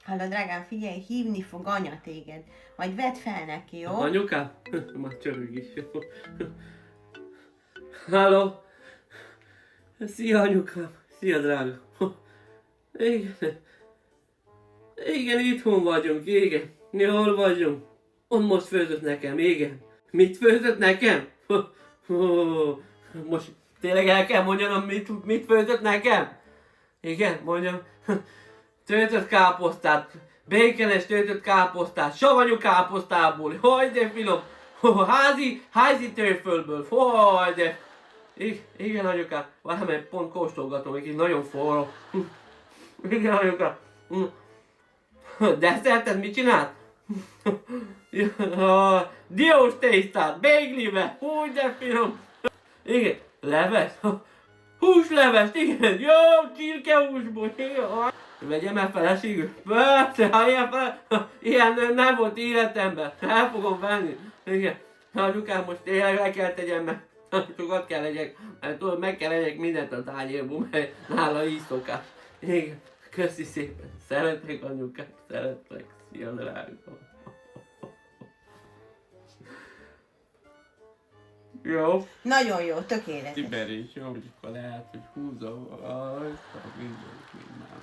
Hallod, drágám, figyelj, hívni fog anya téged. Majd vedd fel neki, jó? Anyukám? Már csörög is. Halló? Szia anyukám. Szia drága. Igen. Igen, itthon vagyunk, igen. Jól vagyunk. Ott most főzött nekem, igen. Mit főzött nekem? Most tényleg el kell mondjanom, mit főzött nekem? Igen, mondjam. Töltött káposztát, békenes töltött káposztát, savanyú káposztából, haj de finom, házi tőfölből, haj de... Igen anyukám, valamelyik pont kóstolgatom, egy nagyon forró. Igen anyukám. Desszertet mit csinált? Diós tésztát, béglibe, hú de finom. Igen, leves, húslevest, igen, jó, csirkehúsból, igen. Vegyem el feleségül? Persze, ha ilyen nem volt életemben. El fogom venni. Igen. Anyukám, most tényleg le kell tegyem, mert sokat kell legyek. Mert tudod, meg kell legyek mindent a tányérból, mert nála így szokás. Igen. Köszi szépen. Szeretlek anyukám, szeretlek. Szia drága. Jó. Nagyon jó, tökéletes. Tiber is jó, hogy akkor lehet, hogy húzza. Mindenki már.